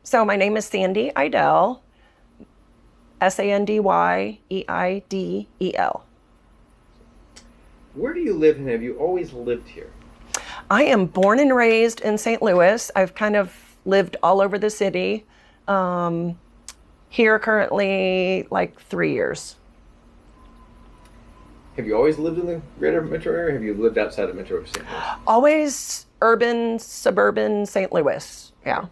So my name is Sandy Eidel, Sandyeidel. Where do you live, and have you always lived here? I am born and raised in St. Louis. I've kind of lived all over the city. Here currently like 3 years. Have you always lived in the greater metro area, or have you lived outside of Metro St. Louis? Always urban, suburban St. Louis. Yeah.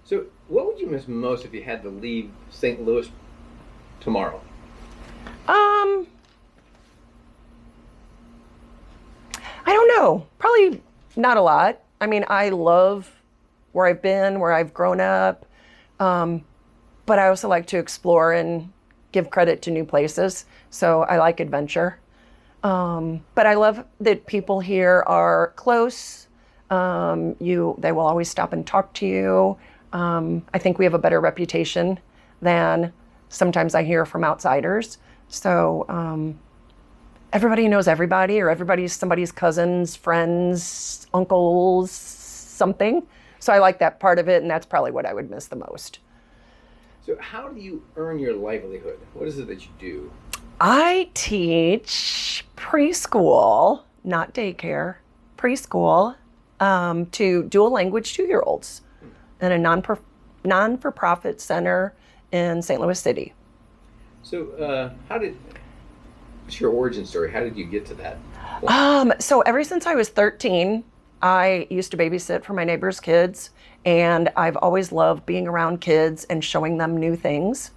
So, what would you miss most if you had to leave St. Louis tomorrow? I don't know. Probably not a lot. I mean, I love where I've been, where I've grown up. But I also like to explore and give credit to new places. So I like adventure. But I love that people here are close. They will always stop and talk to you. I think we have a better reputation than sometimes I hear from outsiders. So everybody knows everybody, or everybody's somebody's cousins, friends, uncles, something. So I like that part of it, and that's probably what I would miss the most. So, how do you earn your livelihood? What is it that you do? I teach preschool, not daycare, preschool, to dual language 2-year-olds in a non-for-profit center in St. Louis City. So, what's your origin story? How did you get to that point? So ever since I was 13, I used to babysit for my neighbors' kids, and I've always loved being around kids and showing them new things.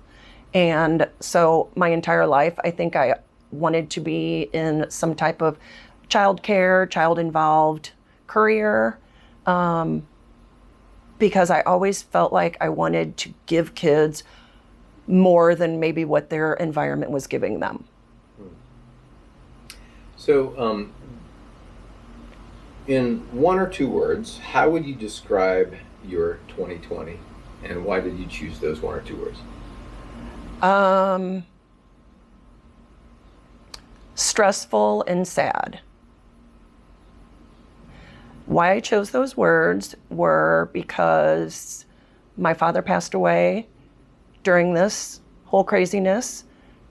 And so my entire life, I think I wanted to be in some type of childcare, child-involved career, because I always felt like I wanted to give kids more than maybe what their environment was giving them. So, in one or two words, how would you describe your 2020, and why did you choose those one or two words? Stressful and sad. Why I chose those words were because my father passed away during this whole craziness.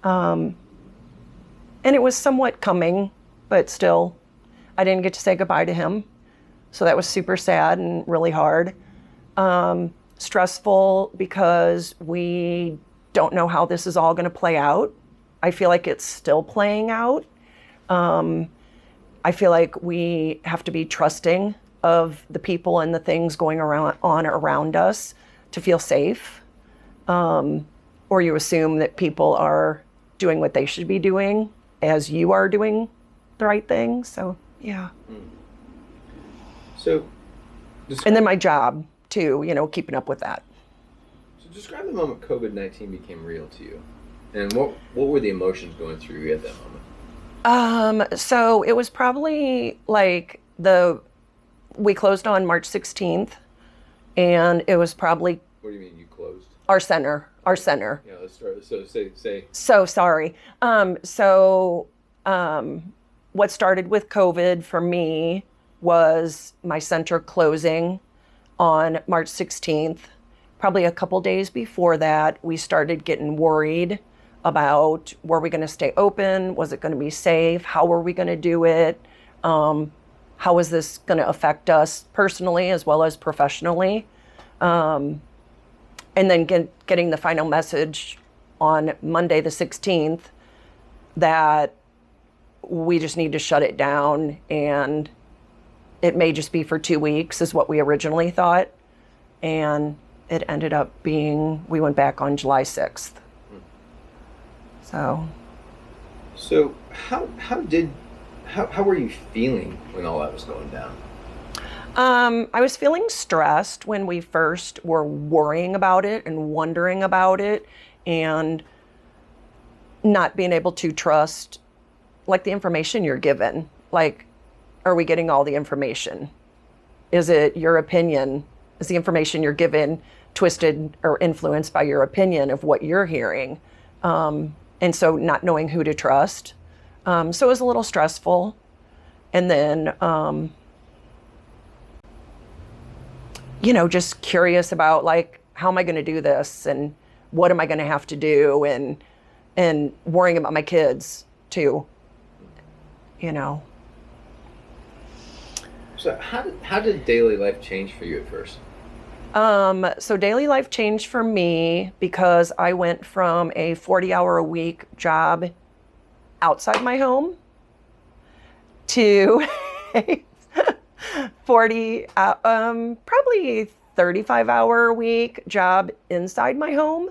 And it was somewhat coming, but still, I didn't get to say goodbye to him. So that was super sad and really hard. Stressful because we don't know how this is all going to play out. I feel like it's still playing out. I feel like we have to be trusting of the people and the things going on around us to feel safe. Or you assume that people are doing what they should be doing as you are doing the right thing. So, yeah. So, And then my job too, keeping up with that. So describe the moment COVID-19 became real to you, and what were the emotions going through you at that moment? So it was probably like we closed on March 16th, and it was probably. What do you mean you closed? Our center. Yeah, let's start. So say. So sorry. What started with COVID for me was my center closing on March 16th. Probably a couple days before that, we started getting worried about, were we going to stay open? Was it going to be safe? How were we going to do it? How is this going to affect us personally as well as professionally? And then getting the final message on Monday the 16th that we just need to shut it down, and it may just be for 2 weeks is what we originally thought. And it ended up being, we went back on July 6th. So how were you feeling when all that was going down? I was feeling stressed when we first were worrying about it and wondering about it, and not being able to trust like the information you're given. Like, are we getting all the information? Is it your opinion? Is the information you're given twisted or influenced by your opinion of what you're hearing? And so not knowing who to trust. So it was a little stressful. And then, just curious about like how am I going to do this, and what am I going to have to do, and worrying about my kids too, you know. So how did daily life change for you at first? So daily life changed for me because I went from a 40-hour-a-week job outside my home to a 40, probably 35-hour-a-week job inside my home,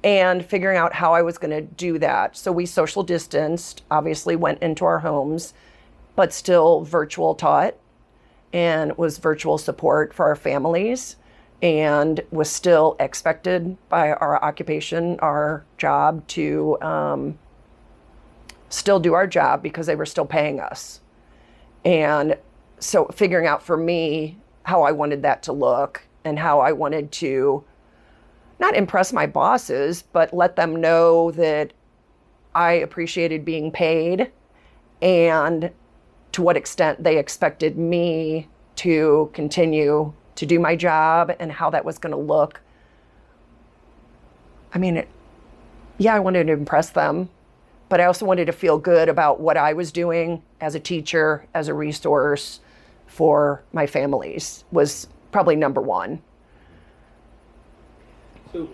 and figuring out how I was going to do that. So we social distanced, obviously went into our homes, but still virtual taught, and was virtual support for our families, and was still expected by our occupation, our job, to still do our job because they were still paying us. And so figuring out for me how I wanted that to look, and how I wanted to not impress my bosses, but let them know that I appreciated being paid, and to what extent they expected me to continue to do my job, and how that was going to look. I mean, I wanted to impress them, but I also wanted to feel good about what I was doing as a teacher, as a resource for my families, was probably number one. So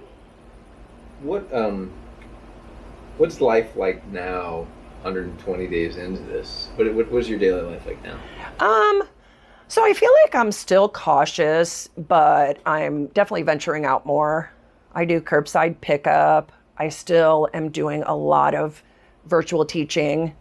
what's life like now, 120 days into this? What was your daily life like now? So I feel like I'm still cautious, but I'm definitely venturing out more. I do curbside pickup. I still am doing a lot of virtual teaching,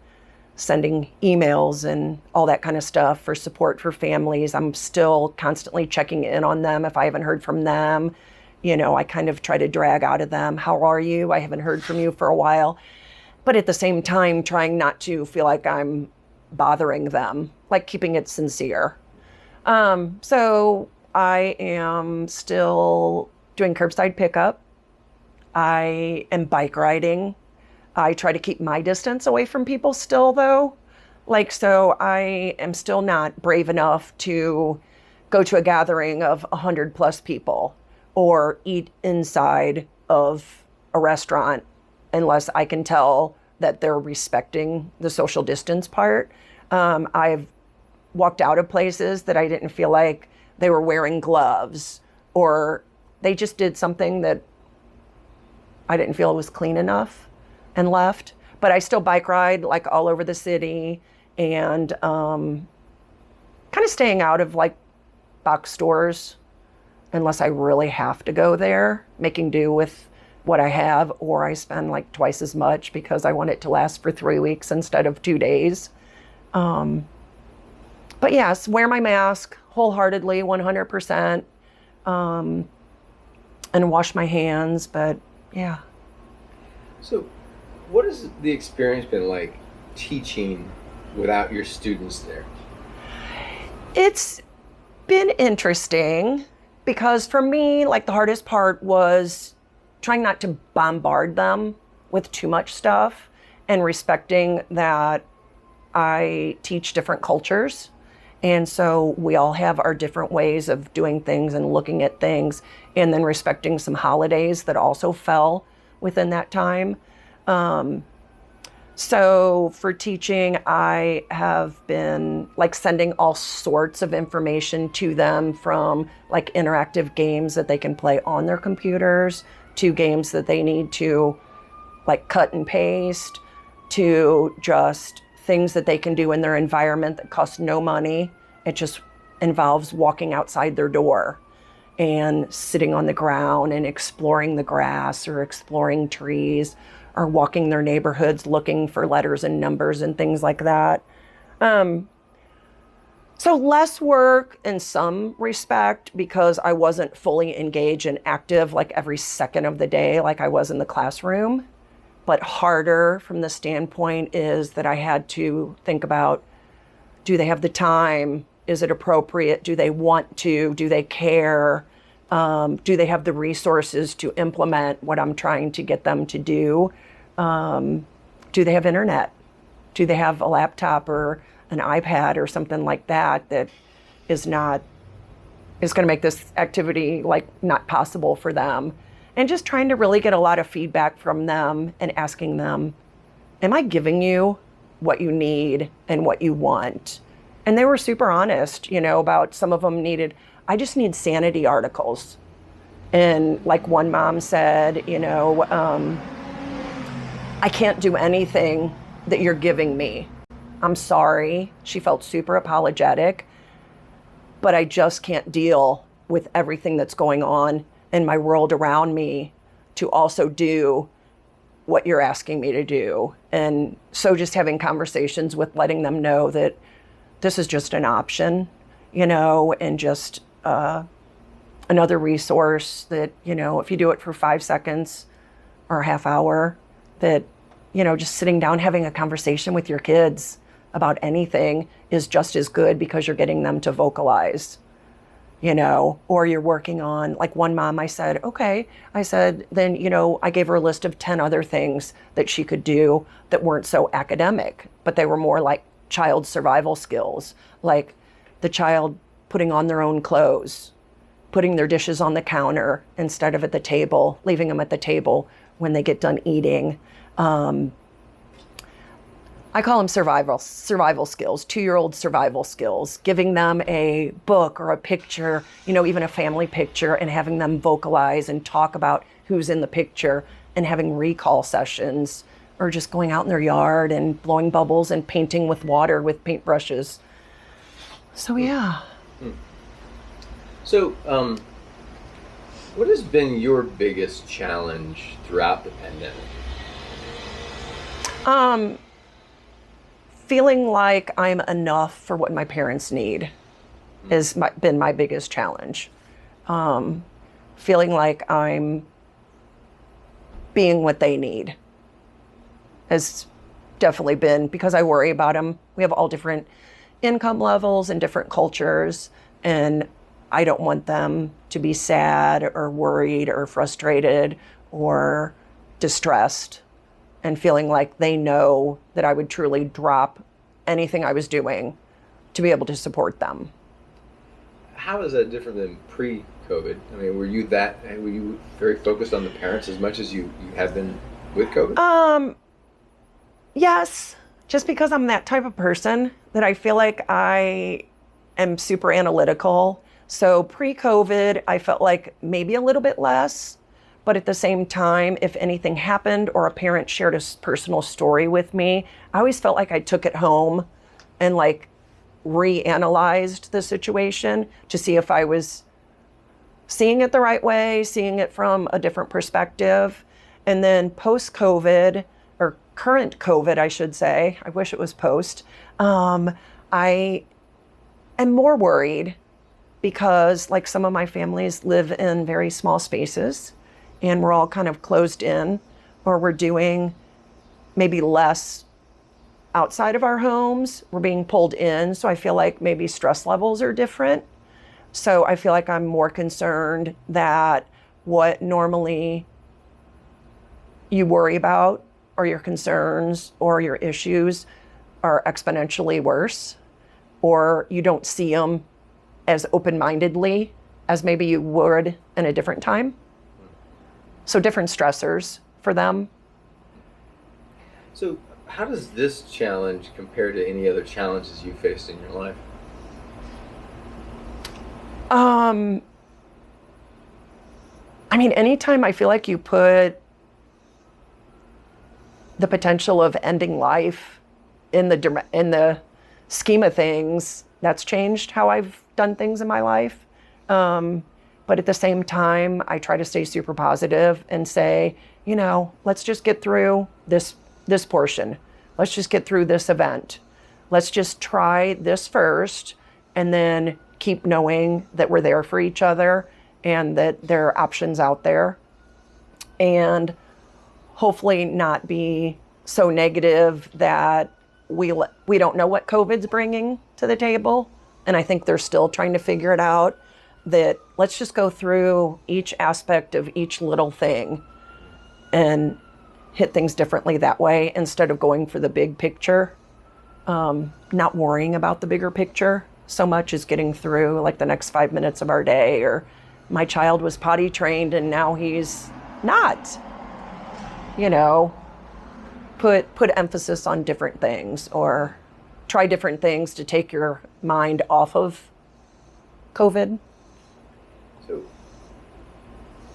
sending emails and all that kind of stuff for support for families. I'm still constantly checking in on them if I haven't heard from them. You know, I kind of try to drag out of them, how are you? I haven't heard from you for a while. But at the same time, trying not to feel like I'm bothering them, like keeping it sincere. So I am still doing curbside pickup. I am bike riding. I try to keep my distance away from people still, though. Like, so I am still not brave enough to go to a gathering of 100 plus people or eat inside of a restaurant unless I can tell that they're respecting the social distance part. I've walked out of places that I didn't feel like they were wearing gloves, or they just did something that I didn't feel was clean enough, and left. But I still bike ride like all over the city, and kind of staying out of like box stores unless I really have to go there, making do with what I have, or I spend like twice as much because I want it to last for 3 weeks instead of 2 days. But yes, wear my mask wholeheartedly, 100%, and wash my hands, but yeah. So what has the experience been like teaching without your students there? It's been interesting because for me, like the hardest part was trying not to bombard them with too much stuff, and respecting that I teach different cultures. And so we all have our different ways of doing things and looking at things, and then respecting some holidays that also fell within that time. So for teaching, I have been like sending all sorts of information to them, from like interactive games that they can play on their computers to games that they need to like cut and paste, to just things that they can do in their environment that cost no money. It just involves walking outside their door and sitting on the ground and exploring the grass or exploring trees, or walking their neighborhoods looking for letters and numbers and things like that. So less work in some respect because I wasn't fully engaged and active like every second of the day like I was in the classroom, but harder from the standpoint is that I had to think about, do they have the time? Is it appropriate? Do they want to? Do they care? Do they have the resources to implement what I'm trying to get them to do? Do they have internet? Do they have a laptop or an iPad or something like that that is not is going to make this activity like not possible for them. And just trying to really get a lot of feedback from them and asking them, am I giving you what you need and what you want? And they were super honest, about some of them needed, I just need sanity articles. And like one mom said, I can't do anything that you're giving me. I'm sorry. She felt super apologetic, but I just can't deal with everything that's going on in my world around me to also do what you're asking me to do. And so just having conversations with letting them know that this is just an option, and just another resource that, if you do it for 5 seconds or a half hour, that, just sitting down, having a conversation with your kids about anything is just as good because you're getting them to vocalize, or you're working on, like one mom, I said, then, I gave her a list of 10 other things that she could do that weren't so academic, but they were more like child survival skills, like the child putting on their own clothes, putting their dishes on the counter instead of at the table, leaving them at the table when they get done eating. I call them survival skills, 2-year-old survival skills, giving them a book or a picture, even a family picture, and having them vocalize and talk about who's in the picture, and having recall sessions, or just going out in their yard and blowing bubbles and painting with water with paintbrushes. So yeah. So, what has been your biggest challenge throughout the pandemic? Feeling like I'm enough for what my parents need has been my biggest challenge. Feeling like I'm being what they need has definitely been, because I worry about them. We have all different income levels and different cultures, and I don't want them to be sad or worried or frustrated or distressed, and feeling like they know that I would truly drop anything I was doing to be able to support them. How is that different than pre-COVID? I mean, were you very focused on the parents as much as you have been with COVID? Yes, just because I'm that type of person that I feel like I am super analytical. So pre-COVID, I felt like maybe a little bit less, but at the same time, if anything happened or a parent shared a personal story with me, I always felt like I took it home and like reanalyzed the situation to see if I was seeing it the right way, seeing it from a different perspective. And then post-COVID, or current COVID, I should say, I wish it was post, I am more worried because like some of my families live in very small spaces and we're all kind of closed in, or we're doing maybe less outside of our homes. We're being pulled in. So I feel like maybe stress levels are different. So I feel like I'm more concerned that what normally you worry about or your concerns or your issues are exponentially worse, or you don't see them as open-mindedly as maybe you would in a different time. So different stressors for them. So how does this challenge compare to any other challenges you faced in your life? I mean, anytime I feel like you put the potential of ending life in the scheme of things, that's changed how I've done things in my life. But at the same time, I try to stay super positive and say, let's just get through this portion. Let's just get through this event. Let's just try this first, and then keep knowing that we're there for each other and that there are options out there. And hopefully not be so negative that we don't know what COVID's bringing to the table. And I think they're still trying to figure it out, that let's just go through each aspect of each little thing and hit things differently that way instead of going for the big picture, not worrying about the bigger picture. so much as getting through like the next 5 minutes of our day, or my child was potty trained and now he's not. You know, put emphasis on different things, or try different things to take your mind off of COVID. So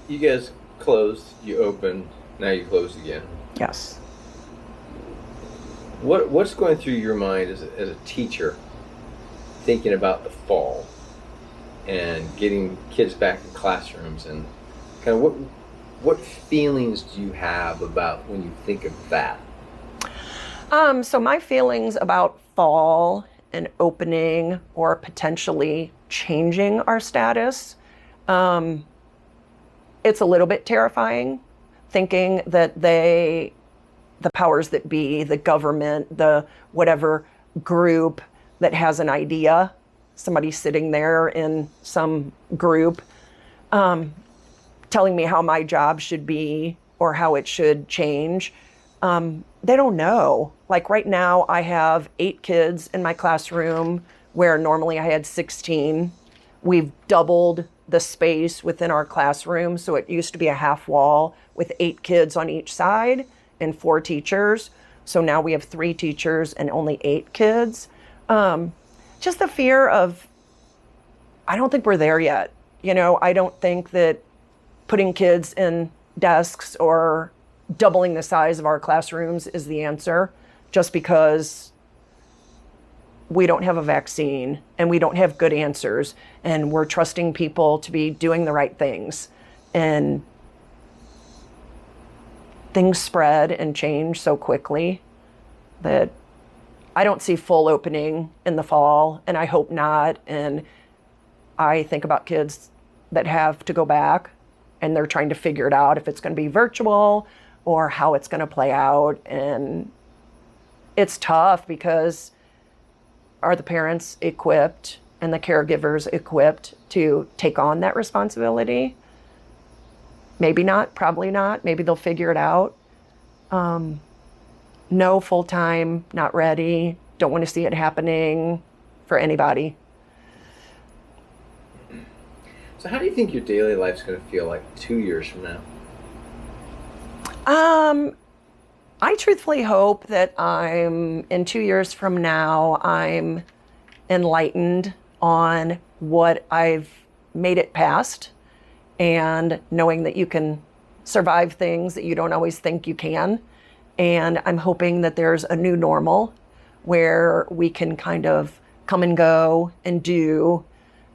you guys closed, you opened, now you closed again. Yes. What's going through your mind as a teacher, thinking about the fall and getting kids back in classrooms, and kind of what feelings do you have about when you think of that? So my feelings about fall and opening, or potentially changing our status, it's a little bit terrifying, thinking that the powers that be, the government, the whatever group that has an idea, somebody sitting there in some group, telling me how my job should be or how it should change. They don't know. Like right now, I have 8 kids in my classroom where normally I had 16. We've doubled the space within our classroom. So it used to be a half wall with 8 kids on each side and 4 teachers. So now we have 3 teachers and only 8 kids. Just the fear of, I don't think we're there yet. You know, I don't think that putting kids in desks or doubling the size of our classrooms is the answer, just because we don't have a vaccine and we don't have good answers, and we're trusting people to be doing the right things. And things spread and change so quickly that I don't see full opening in the fall, and I hope not. And I think about kids that have to go back and they're trying to figure it out, if it's going to be virtual or how it's going to play out. And it's tough, because are the parents equipped and the caregivers equipped to take on that responsibility? Maybe not, probably not. Maybe they'll figure it out. No, full-time, not ready. Don't want to see it happening for anybody. So how do you think your daily life's going to feel like 2 years from now? I truthfully hope that in 2 years from now, I'm enlightened on what I've made it past, and knowing that you can survive things that you don't always think you can. And I'm hoping that there's a new normal where we can kind of come and go and do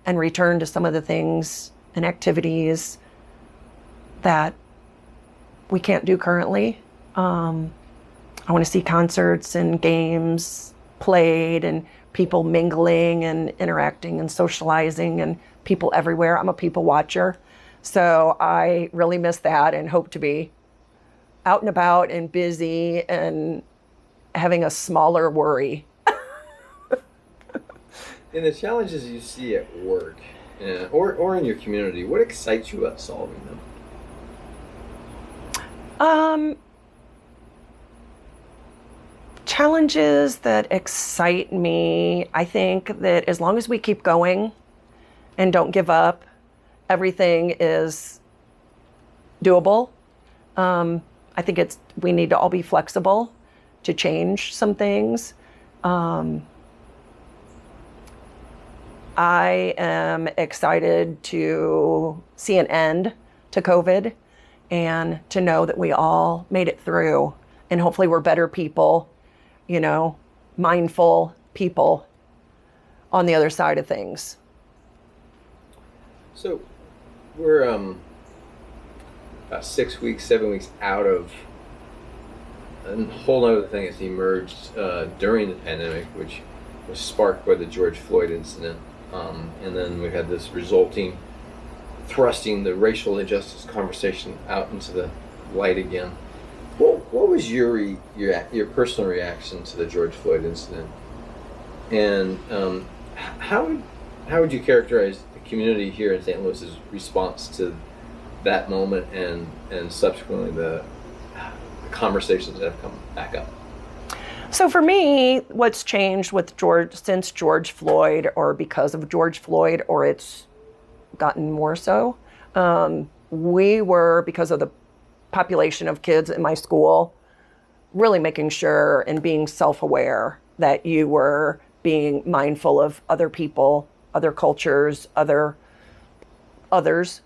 and return to some of the things and activities that we can't do currently. I want to see concerts and games played, and people mingling and interacting and socializing, and people everywhere. I'm a people watcher. So I really miss that, and hope to be out and about and busy and having a smaller worry. And the challenges you see at work, or in your community, what excites you about solving them? Challenges that excite me, I think that as long as we keep going and don't give up, everything is doable. I think we need to all be flexible to change some things. I am excited to see an end to COVID, and to know that we all made it through, and hopefully we're better people, mindful people on the other side of things. So we're about 6 weeks, 7 weeks out of a whole other thing that's emerged during the pandemic, which was sparked by the George Floyd incident. And then we had this resulting thrusting the racial injustice conversation out into the light again. What was your personal reaction to the George Floyd incident? And how would you characterize the community here in St. Louis's response to that moment, and subsequently the conversations that have come back up? So for me, what's changed with since George Floyd, or because of George Floyd, or it's gotten more so, we were, because of the population of kids in my school, really making sure and being self-aware that you were being mindful of other people, other cultures, others,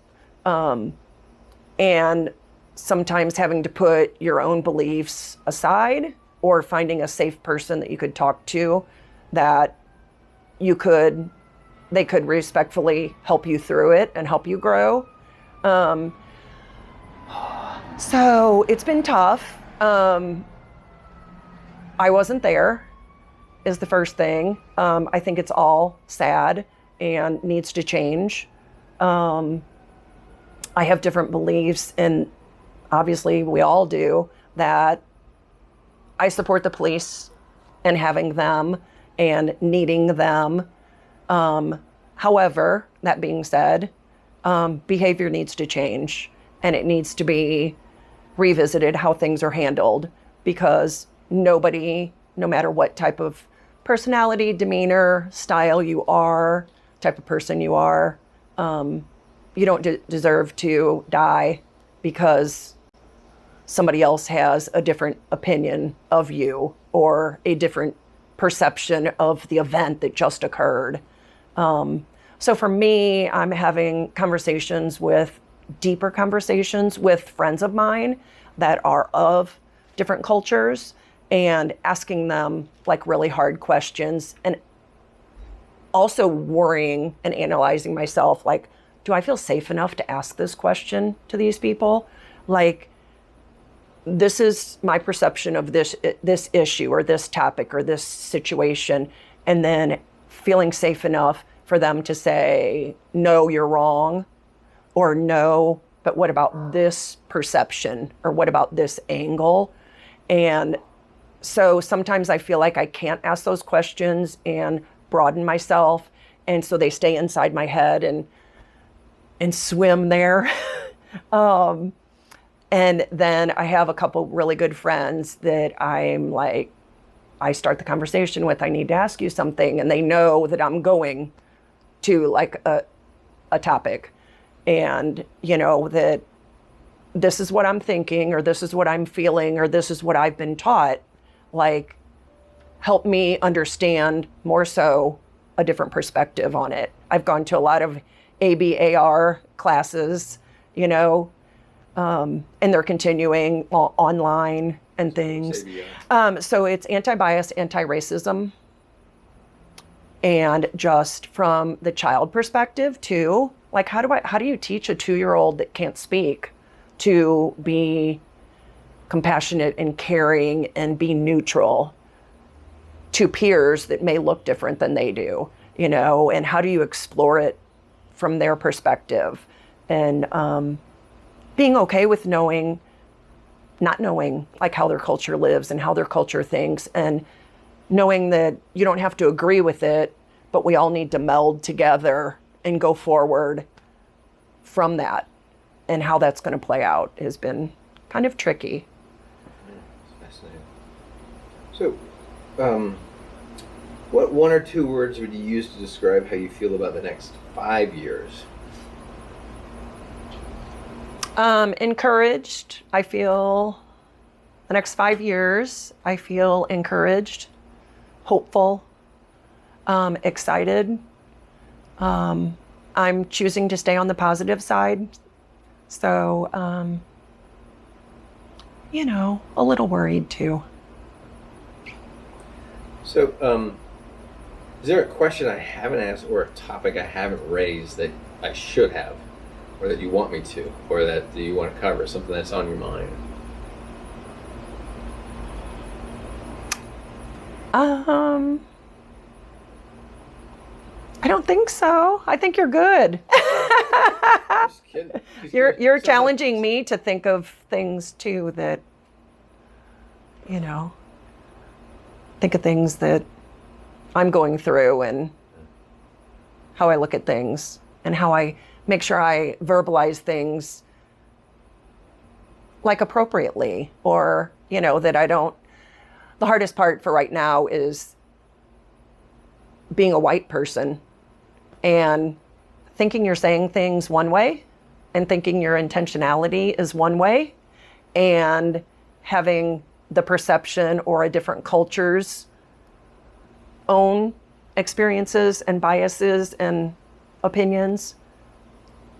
and sometimes having to put your own beliefs aside, or finding a safe person that you could talk to, that they could respectfully help you through it and help you grow. So it's been tough. I wasn't there, is the first thing. I think it's all sad and needs to change. I have different beliefs, and obviously we all do, that I support the police and having them and needing them. However, that being said, behavior needs to change, and it needs to be revisited how things are handled, because nobody, no matter what type of personality, demeanor, style you are, type of person you are, you don't deserve to die because somebody else has a different opinion of you or a different perception of the event that just occurred. So for me, I'm having deeper conversations with friends of mine that are of different cultures, and asking them like really hard questions, and also worrying and analyzing myself, like, do I feel safe enough to ask this question to these people? Like, this is my perception of this issue or this topic or this situation, and then feeling safe enough for them to say, no, you're wrong, or no, but what about this perception, or what about this angle? And so sometimes I feel like I can't ask those questions and broaden myself, and so they stay inside my head and swim there. And then I have a couple really good friends that I'm like, I start the conversation with, I need to ask you something, and they know that I'm going to like a topic, and that this is what I'm thinking, or this is what I'm feeling, or this is what I've been taught. Like, help me understand more so a different perspective on it. I've gone to a lot of ABAR classes, and they're continuing online and things. So it's anti-bias, anti-racism, and just from the child perspective too. Like, how do you teach a 2-year-old that can't speak to be compassionate and caring and be neutral to peers that may look different than they do, and how do you explore it from their perspective? And being okay with not knowing like how their culture lives and how their culture thinks, and knowing that you don't have to agree with it, but we all need to meld together and go forward from that. And how that's going to play out has been kind of tricky. Fascinating. So, what 1 or 2 words would you use to describe how you feel about the next 5 years? Encouraged. I feel the next 5 years, I feel encouraged, hopeful, excited. I'm choosing to stay on the positive side. So, a little worried too. So, is there a question I haven't asked, or a topic I haven't raised that I should have, or that you want me to, or that you want to cover, something that's on your mind? I don't think so. I think you're good. Just kidding. You're challenging me to think of things too that, think of things that I'm going through, and how I look at things, and how I make sure I verbalize things like appropriately, or, that I don't, the hardest part for right now is being a white person and thinking you're saying things one way and thinking your intentionality is one way, and having the perception or a different culture's own experiences and biases and opinions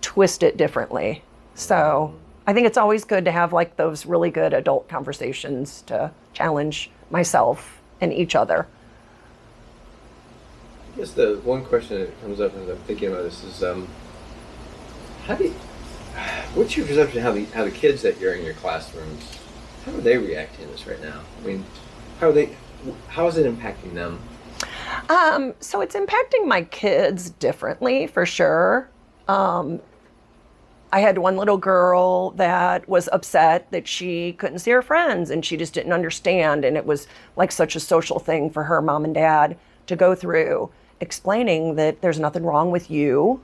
twist it differently. So I think it's always good to have like those really good adult conversations to challenge myself and each other. I guess the one question that comes up as I'm thinking about this is, what's your perception of how the kids that you're in your classrooms, how are they reacting to this right now? I mean, how is it impacting them? So it's impacting my kids differently, for sure. I had one little girl that was upset that she couldn't see her friends and she just didn't understand. And it was like such a social thing for her mom and dad to go through, explaining that there's nothing wrong with you,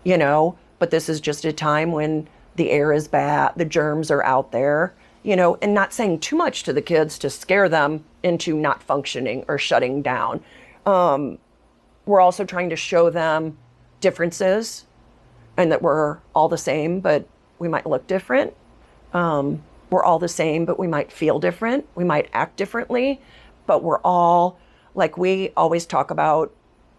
but this is just a time when the air is bad, the germs are out there, and not saying too much to the kids to scare them into not functioning or shutting down. We're also trying to show them differences and that we're all the same, but we might look different. We're all the same, but we might feel different. We might act differently, but we're all, like we always talk about,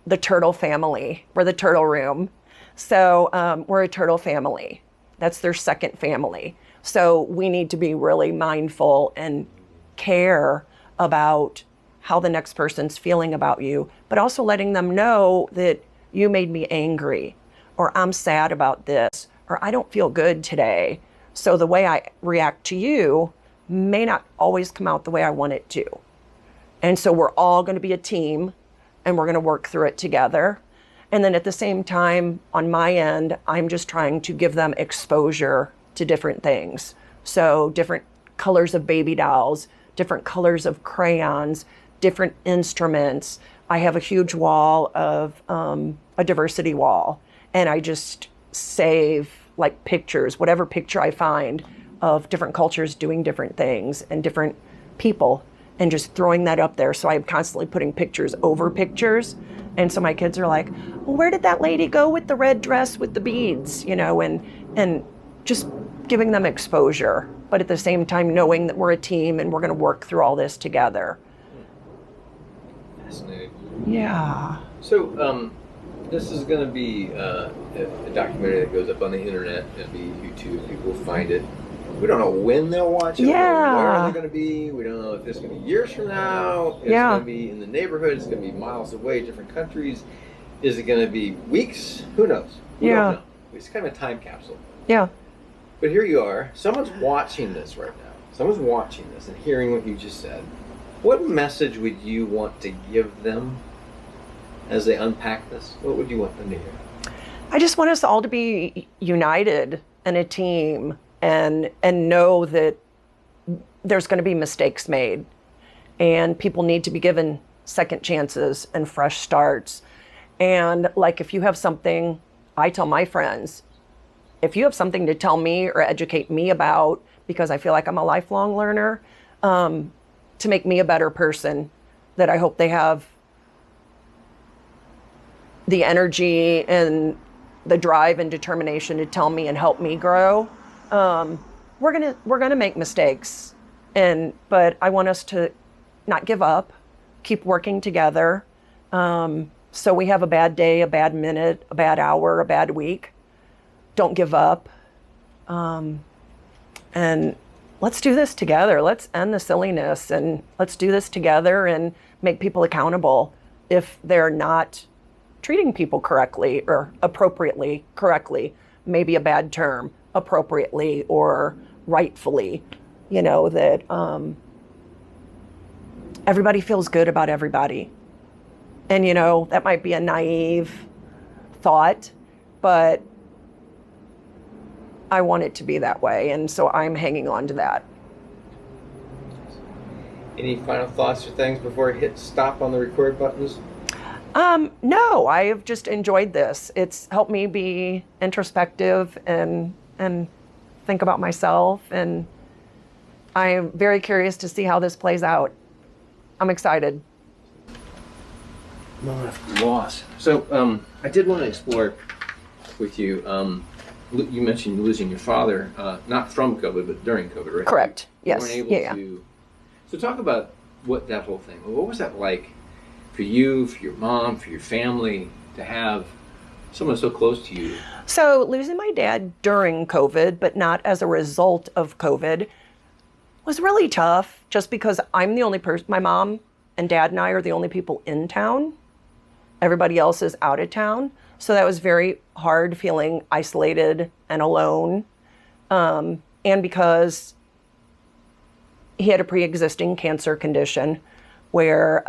the turtle family. We're the turtle room. So we're a turtle family. That's their second family. So we need to be really mindful and care about how the next person's feeling about you, but also letting them know that you made me angry, or I'm sad about this, or I don't feel good today. So the way I react to you may not always come out the way I want it to. And so we're all going to be a team and we're going to work through it together. And then at the same time, on my end, I'm just trying to give them exposure to different things. So different colors of baby dolls, different colors of crayons, different instruments. I have a huge wall of a diversity wall, and I just save like pictures, whatever picture I find of different cultures doing different things and different people, and just throwing that up there. So I'm constantly putting pictures over pictures. And so my kids are like, well, where did that lady go with the red dress with the beads, and just giving them exposure, but at the same time knowing that we're a team and we're going to work through all this together. Fascinating. Yeah. So this is going to be a documentary that goes up on the internet. It'll be YouTube. People will find it. We don't know when they'll watch it. Yeah. Where they're going to be. We don't know if it's going to be years from now. It's going to be in the neighborhood. It's going to be miles away, different countries. Is it going to be weeks? Who knows? We don't know. It's kind of a time capsule. Yeah. But here you are. Someone's watching this right now. Someone's watching this and hearing what you just said. What message would you want to give them as they unpack this? What would you want them to hear? I just want us all to be united and a team, and know that there's going to be mistakes made, and people need to be given second chances and fresh starts. And like, if you have something, I tell my friends, if you have something to tell me or educate me about, because I feel like I'm a lifelong learner, to make me a better person, that I hope they have the energy and the drive and determination to tell me and help me grow. We're gonna make mistakes, but I want us to not give up, keep working together. So we have a bad day, a bad minute, a bad hour, a bad week. Don't give up. And let's do this together. Let's end the silliness, and let's do this together and make people accountable if they're not treating people correctly or appropriately, correctly, maybe a bad term, appropriately or rightfully, that everybody feels good about everybody. And, that might be a naive thought, but I want it to be that way. And so I'm hanging on to that. Any final thoughts or things before I hit stop on the record buttons? No, I have just enjoyed this. It's helped me be introspective and think about myself and I am very curious to see how this plays out. I'm excited. Moment of loss. So I did want to explore with you. You mentioned losing your father, not from COVID, but during COVID, right? Correct. You Yes. weren't able to. So talk about what that whole thing. What was that like for you, for your mom, for your family, to have someone so close to you? So losing my dad during COVID, but not as a result of COVID, was really tough just because I'm the only person, my mom and dad and I are the only people in town. Everybody else is out of town. So that was very hard, feeling isolated and alone. And because he had a pre-existing cancer condition where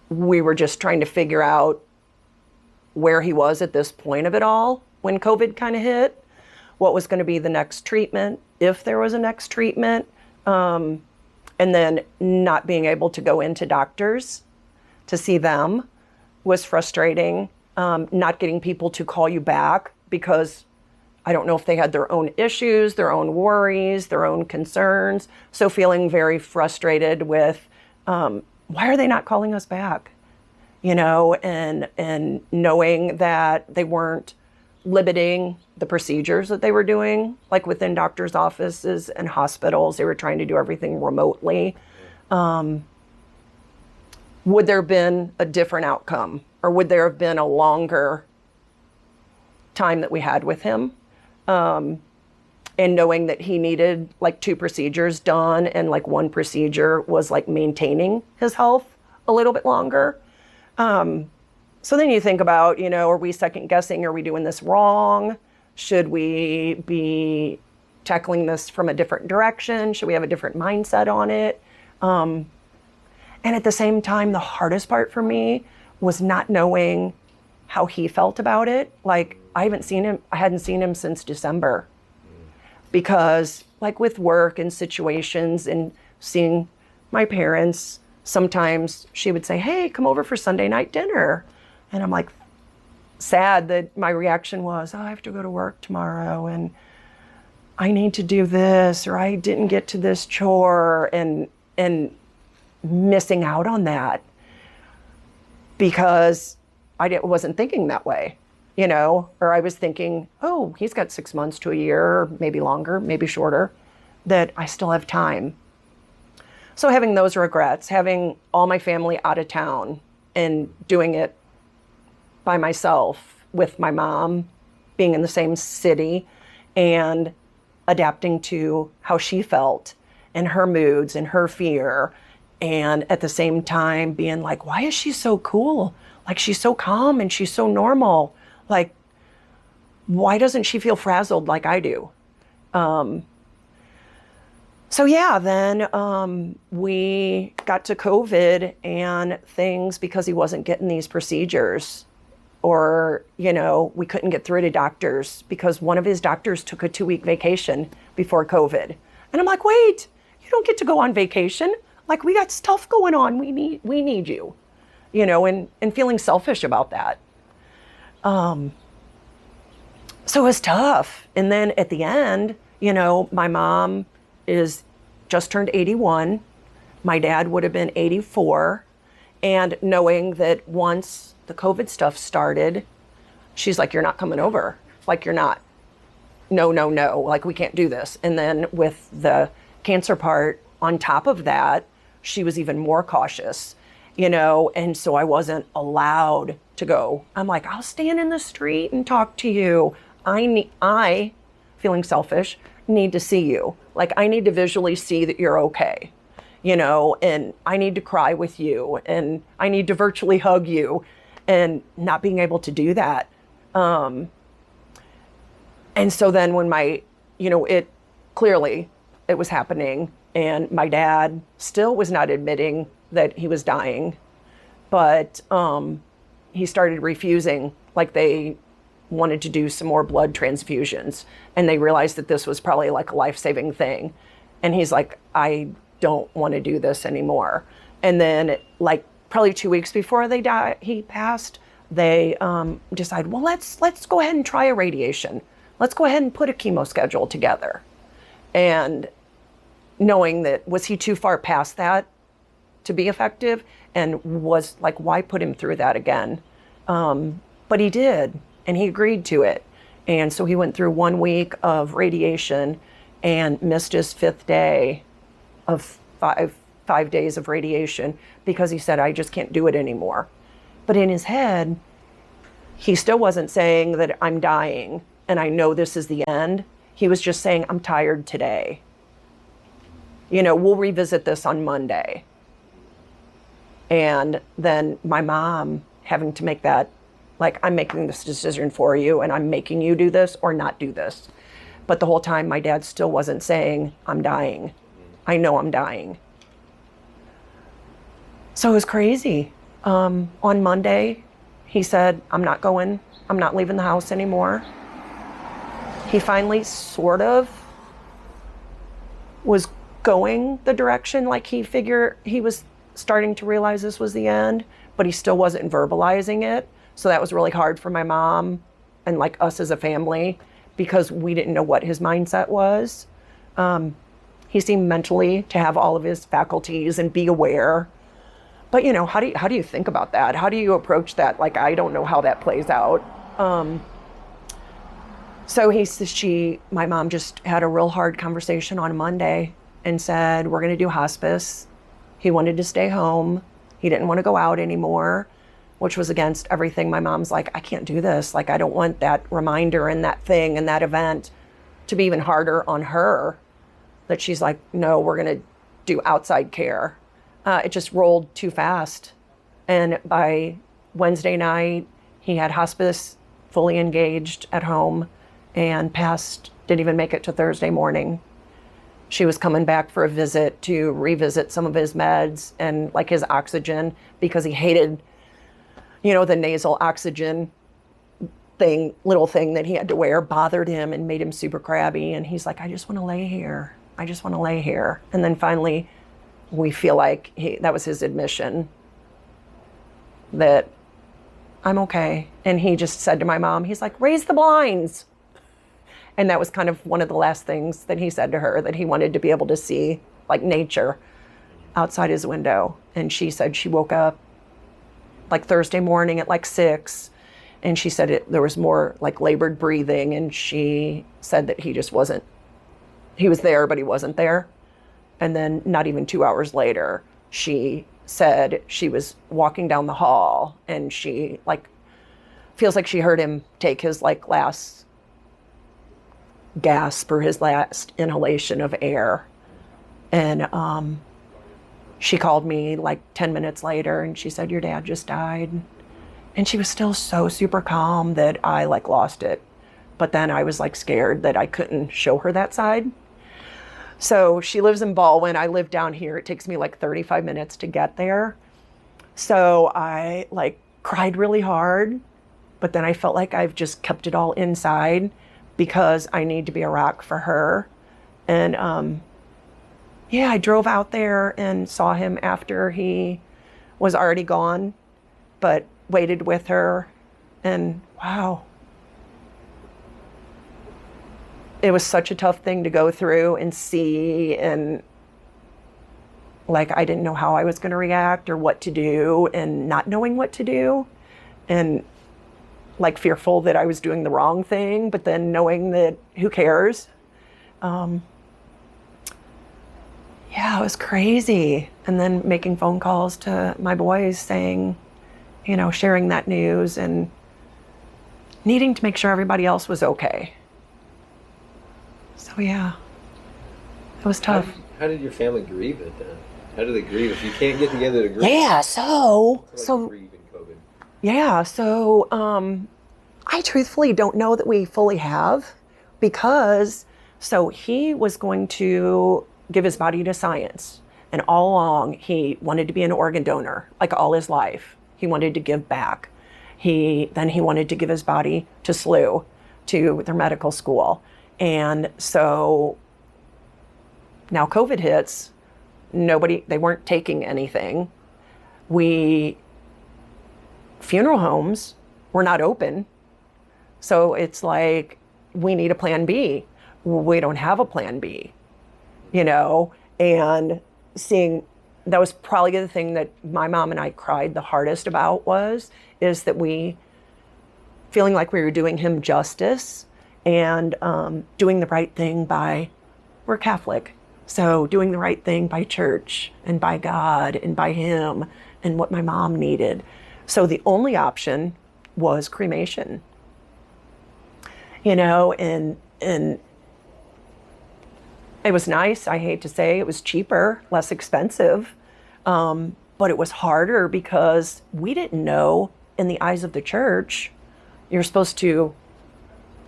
we were just trying to figure out where he was at this point of it all when COVID kind of hit, what was going to be the next treatment, if there was a next treatment, and then not being able to go into doctors to see them was frustrating. Not getting people to call you back because I don't know if they had their own issues, their own worries, their own concerns. So feeling very frustrated with, why are they not calling us back? You know, and knowing that they weren't limiting the procedures that they were doing, like within doctors' offices and hospitals, they were trying to do everything remotely. Would there have been a different outcome, or would there have been a longer time that we had with him? And knowing that he needed like 2 procedures done, and like 1 procedure was like maintaining his health a little bit longer. So then you think about, you know, are we second guessing? Are we doing this wrong? Should we be tackling this from a different direction? Should we have a different mindset on it? And at the same time, the hardest part for me was not knowing how he felt about it. Like, I hadn't seen him since December. Because like with work and situations and seeing my parents, sometimes she would say, hey, come over for Sunday night dinner. And I'm like sad that my reaction was, oh, I have to go to work tomorrow and I need to do this, or I didn't get to this chore, and missing out on that because I wasn't thinking that way, you know, or I was thinking, oh, he's got 6 months to a year, or maybe longer, maybe shorter, that I still have time. So having those regrets, having all my family out of town and doing it by myself with my mom, being in the same city and adapting to how she felt and her moods and her fear. And at the same time being like, why is she so cool? Like, she's so calm and she's so normal. Like, why doesn't she feel frazzled like I do? So yeah, then we got to COVID and things, because he wasn't getting these procedures, or, you know, we couldn't get through to doctors because one of his doctors took a 2-week vacation before COVID. And I'm like, wait, you don't get to go on vacation. Like, we got stuff going on. We need you, you know, and feeling selfish about that. So it was tough. And then at the end, you know, my mom is just turned 81. My dad would have been 84. And knowing that once the COVID stuff started, she's like, you're not coming over. Like, you're not. No. Like, we can't do this. And then with the cancer part on top of that, she was even more cautious, you know, and so I wasn't allowed to go. I'm like, I'll stand in the street and talk to you. I, feeling selfish, need to see you. Like, I need to visually see that you're okay, you know, and I need to cry with you, and I need to virtually hug you, and not being able to do that. And so then when it was happening, and my dad still was not admitting that he was dying, but he started refusing. Like, they wanted to do some more blood transfusions, and they realized that this was probably like a life-saving thing. And he's like, I don't want to do this anymore. And then, like, probably 2 weeks before he passed, they decided, well, let's go ahead and try a radiation. Let's go ahead and put a chemo schedule together. And knowing that, was he too far past that to be effective? And was like, why put him through that again? But he did, and he agreed to it. And so he went through 1 week of radiation and missed his 5th day of five days of radiation because he said, I just can't do it anymore. But in his head, he still wasn't saying that I'm dying and I know this is the end. He was just saying, I'm tired today. We'll revisit this on Monday. And then my mom having to make that, like, I'm making this decision for you and I'm making you do this or not do this. But the whole time my dad still wasn't saying, I'm dying. I know I'm dying. So it was crazy. On Monday, he said, I'm not leaving the house anymore. He finally sort of was going the direction, like he was starting to realize this was the end, but he still wasn't verbalizing it. So that was really hard for my mom and like us as a family because we didn't know what his mindset was. He seemed mentally to have all of his faculties and be aware. But how do you think about that? How do you approach that? Like, I don't know how that plays out. So my mom just had a real hard conversation on Monday and said, we're going to do hospice. He wanted to stay home. He didn't want to go out anymore, which was against everything. My mom's like, I can't do this. Like, I don't want that reminder and that thing and that event to be even harder on her. That she's like, no, we're going to do outside care. It just rolled too fast. And by Wednesday night, he had hospice fully engaged at home and didn't even make it to Thursday morning. She was coming back for a visit to revisit some of his meds and like his oxygen because he hated, the nasal oxygen little thing that he had to wear bothered him and made him super crabby. And he's like, I just want to lay here. I just want to lay here. And then finally, we feel like that was his admission that I'm okay. And he just said to my mom, he's like, raise the blinds. And that was kind of one of the last things that he said to her, that he wanted to be able to see like nature outside his window. And she said she woke up like Thursday morning at like 6. And she said there was more like labored breathing. And she said that he was there, but he wasn't there. And then not even 2 hours later, she said she was walking down the hall and she like feels like she heard him take his like last gasp or his last inhalation of air. And she called me like 10 minutes later and she said, your dad just died. And she was still so super calm that I like lost it. But then I was like scared that I couldn't show her that side. So she lives in Baldwin. I live down here. It takes me like 35 minutes to get there. So I like cried really hard, but then I felt like I've just kept it all inside because I need to be a rock for her. And I drove out there and saw him after he was already gone, but waited with her. And wow. It was such a tough thing to go through and see, and like I didn't know how I was going to react or what to do, and not knowing what to do, and like fearful that I was doing the wrong thing, but then knowing that who cares. It was crazy. And then making phone calls to my boys saying, sharing that news and needing to make sure everybody else was okay. So it was tough. How did your family grieve it then? How do they grieve if you can't get together to grieve? Yeah, so grieve in COVID. Yeah, so I truthfully don't know that we fully have, because he was going to give his body to science, and all along he wanted to be an organ donor, like all his life. He wanted to give back. He wanted to give his body to SLU, to their medical school. And so now COVID hits, they weren't taking anything. Funeral homes were not open. So it's like, we need a plan B. We don't have a plan B, And seeing, that was probably the thing that my mom and I cried the hardest about is that feeling like we were doing him justice and doing the right thing we're Catholic, so doing the right thing by church and by God and by him and what my mom needed. So the only option was cremation, and it was nice. I hate to say it was cheaper, less expensive, but it was harder because we didn't know, in the eyes of the church, you're supposed to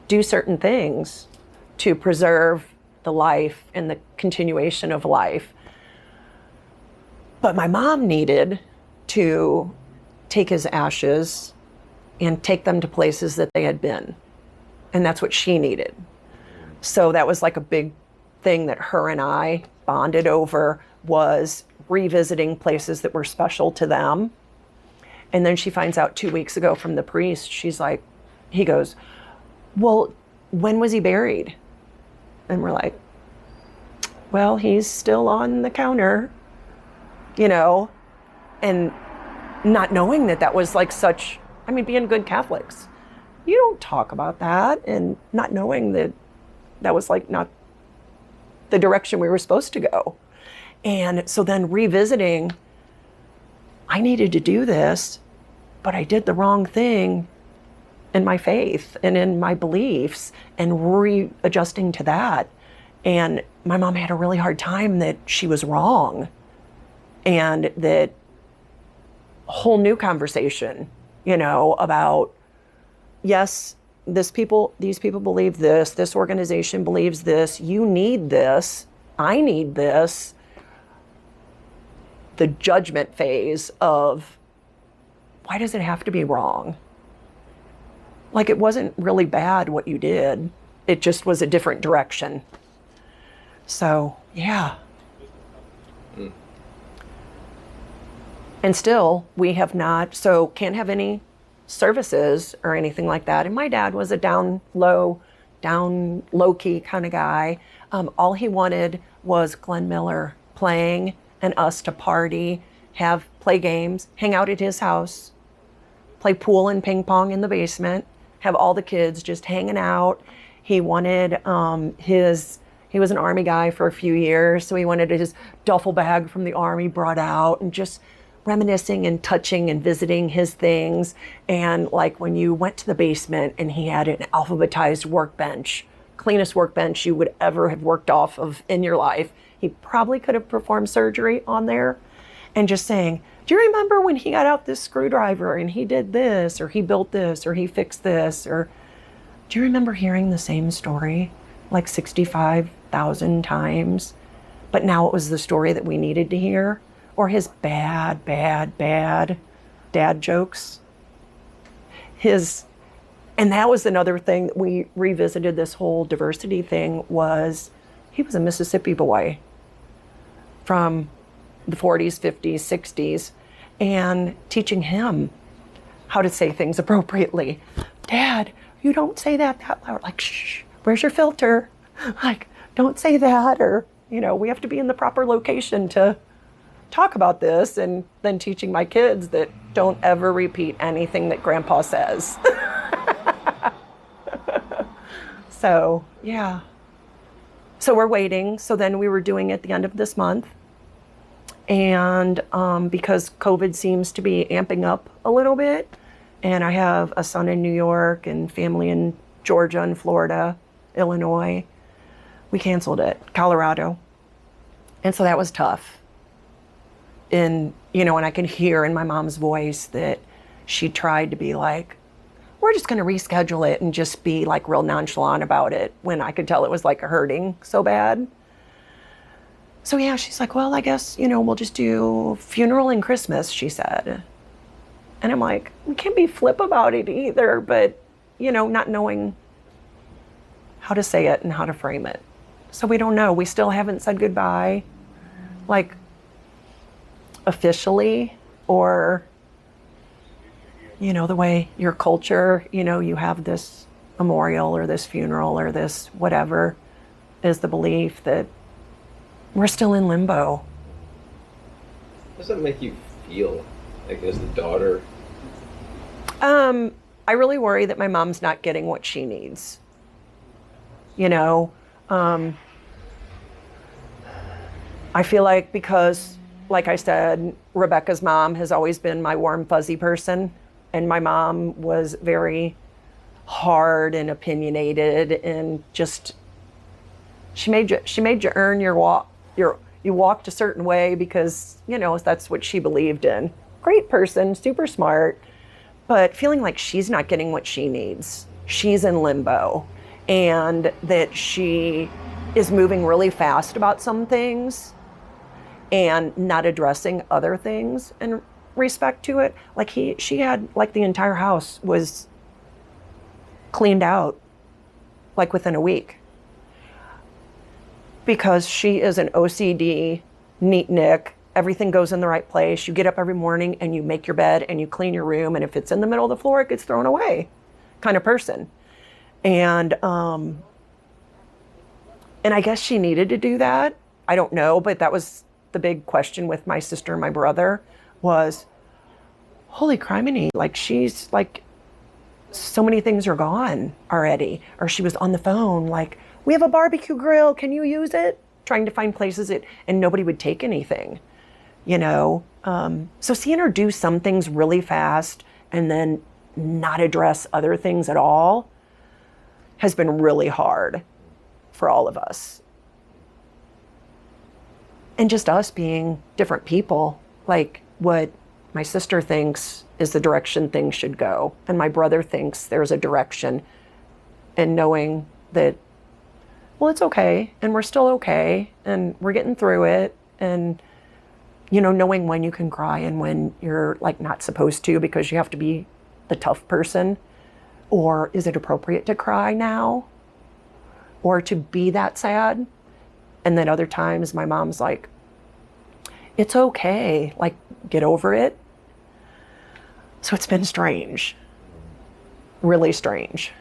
do certain things to preserve the life and the continuation of life. But my mom needed to take his ashes and take them to places that they had been. And that's what she needed. So that was like a big thing that her and I bonded over, was revisiting places that were special to them. And then she finds out 2 weeks ago from the priest, he goes, well, when was he buried? And we're like, well, he's still on the counter, and not knowing that was like being good Catholics, you don't talk about that, and not knowing that was like not the direction we were supposed to go. And so then revisiting, I needed to do this, but I did the wrong thing in my faith and in my beliefs, and readjusting to that. And my mom had a really hard time that she was wrong, and that whole new conversation, about, yes, these people believe this organization believes this, you need this, I need this. The judgment phase of, why does it have to be wrong? Like, it wasn't really bad what you did. It just was a different direction. So, yeah. Mm. And still, we have not, so can't have any services or anything like that. And my dad was a down low key kind of guy. All he wanted was Glenn Miller playing and us to party, play games, hang out at his house, play pool and ping pong in the basement, have all the kids just hanging out. He wanted he was an Army guy for a few years, so he wanted his duffel bag from the Army brought out, and just reminiscing and touching and visiting his things. And like when you went to the basement and he had an alphabetized workbench, cleanest workbench you would ever have worked off of in your life. He probably could have performed surgery on there. And just saying, do you remember when he got out this screwdriver and he did this, or he built this, or he fixed this? Or do you remember hearing the same story like 65,000 times? But now it was the story that we needed to hear. Or his bad dad jokes. And that was another thing that we revisited, this whole diversity thing, was he was a Mississippi boy from the 40s, 50s, 60s, and teaching him how to say things appropriately. Dad, you don't say that loud. Like, shh, where's your filter? Like, don't say that. Or, we have to be in the proper location to talk about this. And then teaching my kids that don't ever repeat anything that Grandpa says. So, yeah. So we're waiting. So then we were doing it at the end of this month. And because COVID seems to be amping up a little bit, and I have a son in New York and family in Georgia and Florida, Illinois, we canceled it, Colorado. And so that was tough. And I can hear in my mom's voice that she tried to be like, we're just going to reschedule it, and just be like real nonchalant about it, when I could tell it was like hurting so bad. So yeah, she's like, well, I guess, we'll just do funeral and Christmas, she said. And I'm like, we can't be flip about it either, but, not knowing how to say it and how to frame it. So we don't know. We still haven't said goodbye, like officially, or, the way your culture, you have this memorial or this funeral or this whatever, is the belief that We're still in limbo. How does that make you feel, like as the daughter? I really worry that my mom's not getting what she needs. You know, I feel like because, like I said, Rebecca's mom has always been my warm, fuzzy person. And my mom was very hard and opinionated and just, she made you earn your walk. You walked a certain way because, you know, that's what she believed in. Great person, super smart, but feeling like she's not getting what she needs. She's in limbo, and that she is moving really fast about some things and not addressing other things in respect to it. Like she had, like, the entire house was cleaned out like within a week, because she is an OCD, neatnik. Everything goes in the right place. You get up every morning and you make your bed and you clean your room, and if it's in the middle of the floor, it gets thrown away kind of person. And I guess she needed to do that. I don't know, but that was the big question with my sister and my brother was, holy criminy, like, she's like, so many things are gone already. Or she was on the phone like, we have a barbecue grill, can you use it? Trying to find places and nobody would take anything, you know? So seeing her do some things really fast and then not address other things at all has been really hard for all of us. And just us being different people, like what my sister thinks is the direction things should go, and my brother thinks there's a direction, and knowing that, well, it's okay, and we're still okay, and we're getting through it, and, you know, knowing when you can cry and when you're, like, not supposed to because you have to be the tough person, or is it appropriate to cry now, or to be that sad? And then other times my mom's like, it's okay, like, get over it. So it's been strange, really strange.